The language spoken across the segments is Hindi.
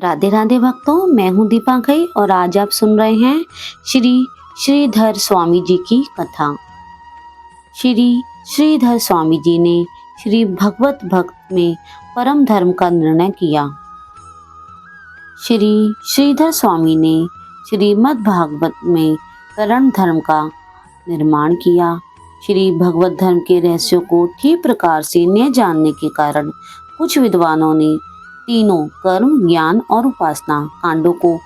राधे राधे भक्तों, मैं हूँ दीपांकरी और आज आप सुन रहे हैं श्री श्रीधर स्वामी जी की कथा। श्री श्रीधर स्वामी जी ने श्री भगवत भक्त में परम धर्म का निर्णय किया। श्री श्रीधर स्वामी ने श्रीमद् भागवत में परम धर्म का निर्माण किया। श्री भगवत धर्म के रहस्यों को ठीक प्रकार से न जानने के कारण कुछ विद्वानों ने तीनों कर्म, ज्ञान और उपासना कांडों को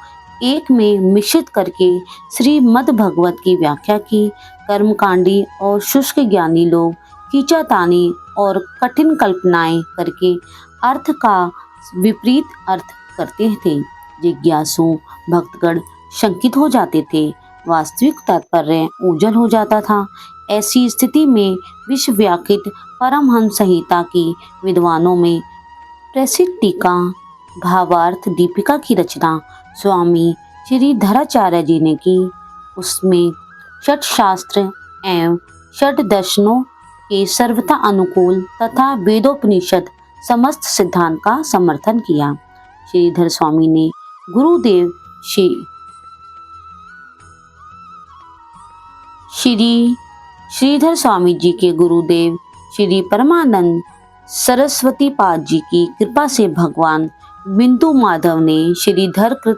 एक में मिश्रित करके श्रीमद् भागवत की व्याख्या की। कर्मकांडी और शुष्क ज्ञानी लोग खींचातानी और कठिन कल्पनाएं करके अर्थ का विपरीत अर्थ करते थे। जिज्ञासु भक्तगण शंकित हो जाते थे, वास्तविक तात्पर्य ओझल हो जाता था। ऐसी स्थिति में विश्वव्यापित परमहंस संहिता की विद्वानों में प्रसिद्ध टीका भावार्थ दीपिका की रचना स्वामी श्रीधराचार्य जी ने की। उसमें षट शास्त्र एवं षट दर्शनों के सर्वथा अनुकूल तथा वेदोपनिषद समस्त सिद्धांत का समर्थन किया। श्रीधर स्वामी ने गुरुदेव श्रीधर स्वामी जी के गुरुदेव श्री परमानंद सरस्वती पाद जी की कृपा से भगवान बिंदु माधव ने श्रीधर कृत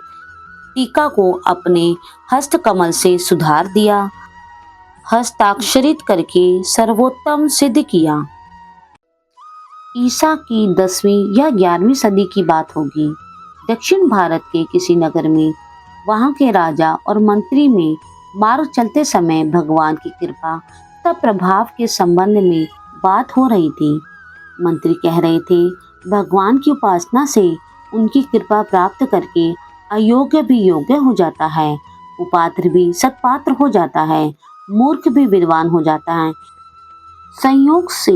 टीका को अपने हस्त कमल से सुधार दिया, हस्ताक्षरित करके सर्वोत्तम सिद्ध किया। ईसा की 10वीं या 11वीं सदी की बात होगी। दक्षिण भारत के किसी नगर में वहां के राजा और मंत्री में मार्ग चलते समय भगवान की कृपा तथा प्रभाव के संबंध में बात हो रही थी। मंत्री कह रहे थे, भगवान की उपासना से उनकी कृपा प्राप्त करके अयोग्य भी योग्य हो जाता है, कुपात्र भी सत्पात्र हो जाता है, मूर्ख भी विद्वान हो जाता है। संयोग से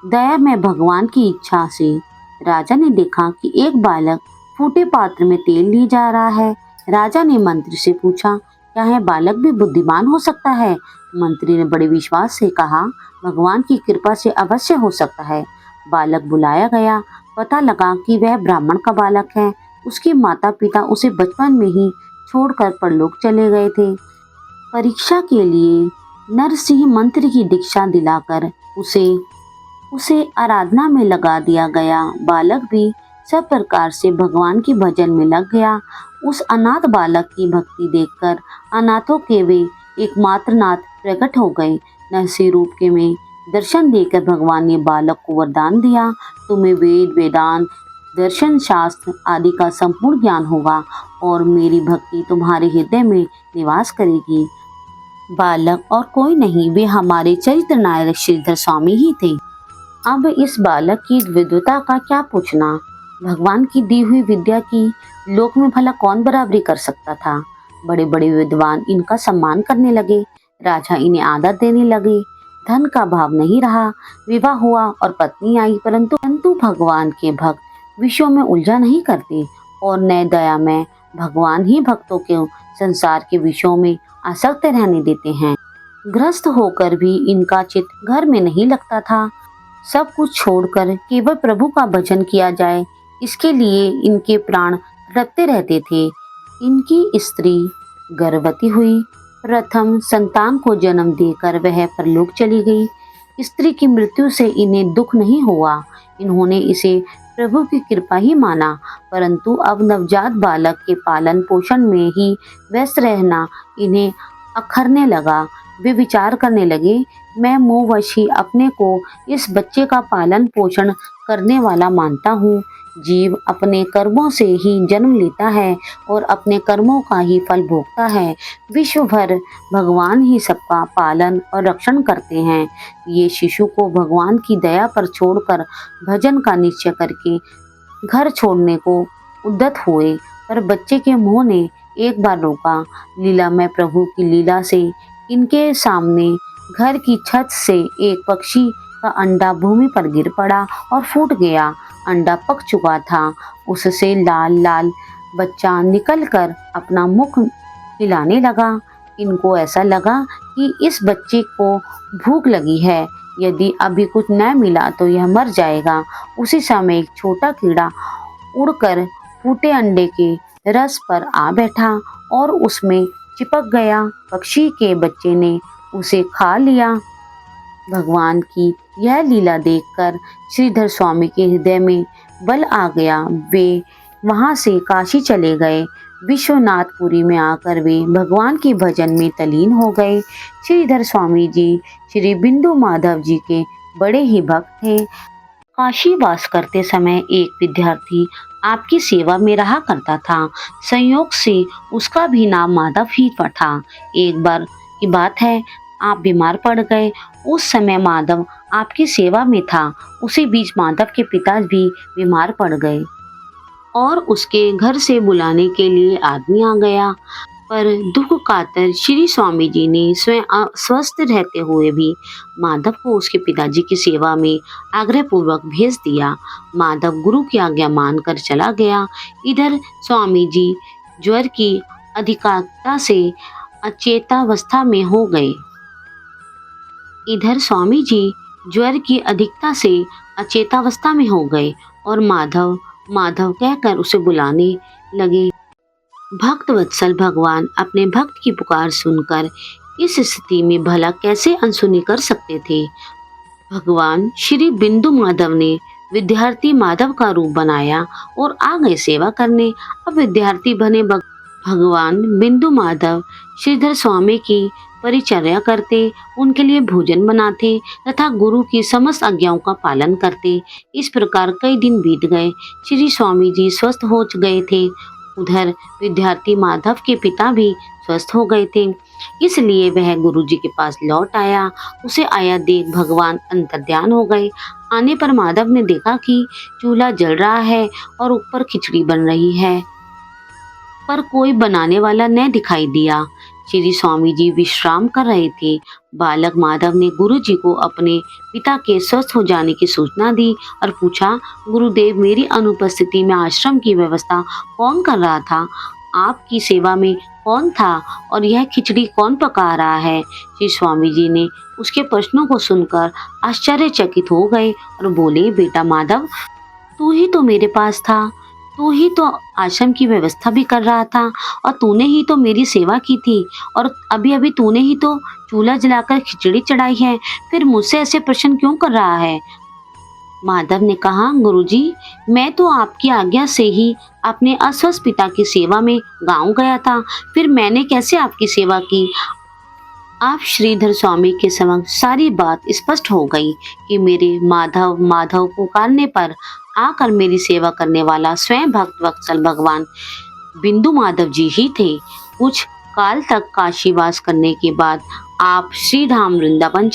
दया में भगवान की इच्छा से राजा ने देखा कि एक बालक फूटे पात्र में तेल लिए जा रहा है। राजा ने मंत्री से पूछा, क्या यह बालक भी बुद्धिमान हो सकता है? मंत्री ने बड़े विश्वास से कहा, भगवान की कृपा से अवश्य हो सकता है। बालक बुलाया गया। पता लगा कि वह ब्राह्मण का बालक है। उसके माता पिता उसे बचपन में ही छोड़कर परलोक चले गए थे। परीक्षा के लिए नरसिंह मंत्र की दीक्षा दिलाकर उसे आराधना में लगा दिया गया। बालक भी सब प्रकार से भगवान के भजन में लग गया। उस अनाथ बालक की भक्ति देखकर अनाथों के वे एकमात्र नाथ प्रकट हो गए। नरसिंह रूप के में दर्शन देकर भगवान ने बालक को वरदान दिया, तुम्हें वेद, वेदांत, दर्शन, शास्त्र आदि का संपूर्ण ज्ञान होगा और मेरी भक्ति तुम्हारे हृदय में निवास करेगी। बालक और कोई नहीं, वे हमारे चरित्र नायक श्रीधर स्वामी ही थे। अब इस बालक की विद्वता का क्या पूछना। भगवान की दी हुई विद्या की लोक में भला कौन बराबरी कर सकता था। बड़े बड़े विद्वान इनका सम्मान करने लगे, राजा इन्हें आदर देने लगे। धन का भाव नहीं रहा। विवाह हुआ और पत्नी आई, परंतु भगवान के भक्त विषयों में उलझा नहीं करते और न दया में भगवान ही भक्तों के संसार के विषयों में आसक्त रहने देते हैं। ग्रस्त होकर भी इनका चित्त घर में नहीं लगता था। सब कुछ छोड़कर केवल प्रभु का भजन किया जाए, इसके लिए इनके प्राण तड़पते रहते थे। इनकी स्त्री गर्भवती हुई। प्रथम संतान को जन्म देकर वह परलोक चली गई। स्त्री की मृत्यु से इन्हें दुख नहीं हुआ। इन्होंने इसे प्रभु की कृपा ही माना, परंतु अब नवजात बालक के पालन पोषण में ही व्यस्त रहना इन्हें अखरने लगा। वे विचार करने लगे, मैं मोहवश ही अपने को इस बच्चे का पालन पोषण करने वाला मानता हूँ। जीव अपने कर्मों से ही जन्म लेता है और अपने कर्मों का ही फल भोगता है। विश्व भर भगवान ही सबका पालन और रक्षण करते हैं। ये शिशु को भगवान की दया पर छोड़कर भजन का निश्चय करके घर छोड़ने को उद्यत हुए, पर बच्चे के मुंह ने एक बार रोका। लीला में प्रभु की लीला से इनके सामने घर की छत से एक पक्षी का अंडा भूमि पर गिर पड़ा और फूट गया। अंडा पक चुका था। उससे लाल लाल बच्चा निकलकर अपना मुख हिलाने लगा। इनको ऐसा लगा कि इस बच्चे को भूख लगी है, यदि अभी कुछ न मिला तो यह मर जाएगा। उसी समय एक छोटा कीड़ा उड़कर फूटे अंडे के रस पर आ बैठा और उसमें चिपक गया। पक्षी के बच्चे ने उसे खा लिया। भगवान की यह लीला देखकर श्रीधर स्वामी के हृदय में बल आ गया। वे वहां से काशी चले गए। विश्वनाथपुरी में आकर वे भगवान के भजन में तल्लीन हो गए। श्रीधर स्वामी जी श्री बिंदु माधव जी के बड़े ही भक्त थे। काशी वास करते समय एक विद्यार्थी आपकी सेवा में रहा करता था। संयोग से उसका भी नाम माधव ही था। एक बार की बात है, आप बीमार पड़ गए। उस समय माधव आपकी सेवा में था। उसी बीच माधव के पिता भी बीमार पड़ गए और उसके घर से बुलाने के लिए आदमी आ गया। पर दुख कातर श्री स्वामी जी ने स्वयं अस्वस्थ रहते हुए भी माधव को उसके पिताजी की सेवा में आग्रह पूर्वक भेज दिया। माधव गुरु की आज्ञा मानकर चला गया। इधर स्वामी जी ज्वर की अधिकता से अचेतावस्था में हो गए। अचेतावस्था में हो गए और माधव माधव कहकर उसे बुलाने लगे। भक्त वत्सल भगवान अपने भक्त की पुकार सुनकर इस स्थिति में भला कैसे अनसुनी कर सकते थे। भगवान श्री बिंदु माधव ने विद्यार्थी माधव का रूप बनाया और आ गए सेवा करने। अब विद्यार्थी बने भगवान बिंदु माधव श्रीधर स्वामी की परिचर्या करते, उनके लिए भोजन बनाते तथा गुरु की समस्त आज्ञाओं का पालन करते। इस प्रकार कई दिन बीत गए। श्री स्वामी जी स्वस्थ हो गए थे। उधर विद्यार्थी माधव के पिता भी स्वस्थ हो गए थे, इसलिए वह गुरु जी के पास लौट आया। उसे आया देख भगवान अंतर्ध्यान हो गए। आने पर माधव ने देखा कि चूल्हा जल रहा है और ऊपर खिचड़ी बन रही है, पर कोई बनाने वाला न दिखाई दिया। श्री स्वामी जी विश्राम कर रहे थे। बालक माधव ने गुरु जी को अपने पिता के स्वस्थ हो जाने की सूचना दी और पूछा, गुरुदेव, मेरी अनुपस्थिति में आश्रम की व्यवस्था कौन कर रहा था? आपकी सेवा में कौन था और यह खिचड़ी कौन पका रहा है? श्री स्वामी जी ने उसके प्रश्नों को सुनकर आश्चर्यचकित हो गए और बोले, बेटा माधव, तू ही तो मेरे पास था, तू ही तो आश्रम की व्यवस्था भी कर रहा था और तूने ही तो मेरी सेवा की थी और अभी अभी तूने ही तो चूल्हा जलाकर खिचड़ी चढ़ाई है, फिर मुझसे ऐसे प्रश्न क्यों कर रहा है? माधव ने कहा, गुरुजी, मैं तो आपकी आज्ञा से ही अपने अस्वस्थ पिता की सेवा में गांव गया था, फिर मैंने कैसे आपकी सेवा की? आप श्रीधर स्वामी के समक्ष सारी बात स्पष्ट हो गई कि मेरे माधव माधव पुकारने पर आकर मेरी सेवा करने वाला स्वयं भक्त वत्सल भगवान बिंदु माधव जी ही थे। कुछ काल तक काशीवास करने के बाद आप श्रीधाम वृंदावन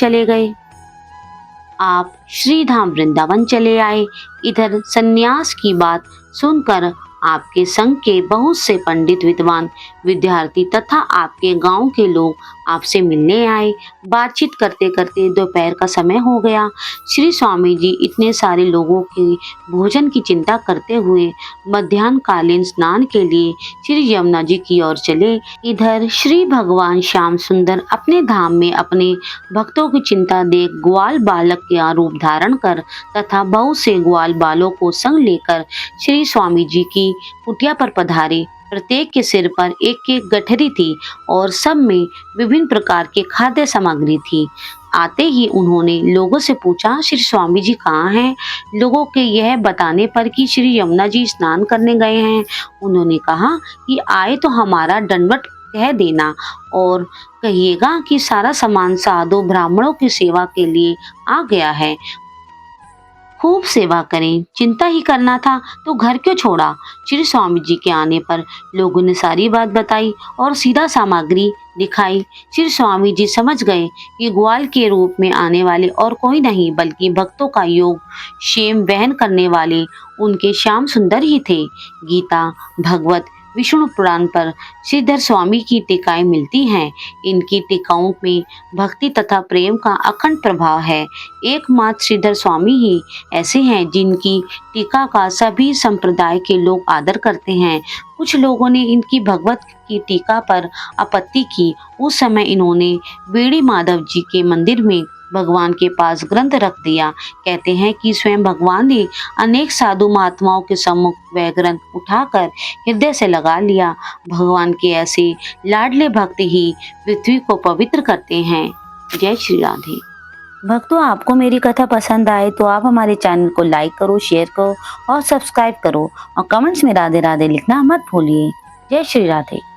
चले आए। इधर सन्यास की बात सुनकर आपके संग के बहुत से पंडित, विद्वान, विद्यार्थी तथा आपके गांव के लोग आपसे मिलने आए। बातचीत करते करते दोपहर का समय हो गया। श्री स्वामी जी इतने सारे लोगों के भोजन की चिंता करते हुए मध्याह्न कालीन स्नान के लिए श्री यमुना जी की ओर चले। इधर श्री भगवान श्याम सुंदर अपने धाम में अपने भक्तों की चिंता देख ग्वाल बालक का रूप धारण कर तथा बहुत से ग्वाल बालों को संग लेकर श्री स्वामी जी की कुटिया पर पधारे। प्रत्येक के सिर पर एक एक गठरी थी और सब में विभिन्न प्रकार के खाद्य सामग्री थी। आते ही उन्होंने लोगों से पूछा, श्री स्वामी जी कहाँ हैं? लोगों के यह बताने पर कि श्री यमुना जी स्नान करने गए हैं। उन्होंने कहा कि आए तो हमारा दंडवत कह देना और कहिएगा कि सारा सामान साधु ब्राह्मणों की सेवा के लिए आ गया है। खूब सेवा करें, चिंता ही करना था तो घर क्यों छोड़ा? श्री स्वामी जी के आने पर लोगों ने सारी बात बताई और सीधा सामग्री दिखाई। श्री स्वामी जी समझ गए कि ग्वाल के रूप में आने वाले और कोई नहीं बल्कि भक्तों का योग क्षेम वहन करने वाले उनके श्याम सुंदर ही थे। गीता, भगवत, विष्णु पुराण पर श्रीधर स्वामी की टीकाएं मिलती हैं। इनकी टीकाओं में भक्ति तथा प्रेम का अखंड प्रभाव है। एकमात्र श्रीधर स्वामी ही ऐसे हैं जिनकी टीका का सभी संप्रदाय के लोग आदर करते हैं। कुछ लोगों ने इनकी भगवत की टीका पर आपत्ति की। उस समय इन्होंने बेड़ी माधव जी के मंदिर में भगवान के पास ग्रंथ रख दिया। कहते हैं कि स्वयं भगवान ने अनेक साधु महात्माओं के सम्मुख वह ग्रंथ उठाकर हृदय से लगा लिया। भगवान के ऐसे लाडले भक्त ही पृथ्वी को पवित्र करते हैं। जय श्री राधे। भक्तों, आपको मेरी कथा पसंद आए तो आप हमारे चैनल को लाइक करो, शेयर करो और सब्सक्राइब करो और कमेंट्स में राधे राधे लिखना मत भूलिए। जय श्री राधे।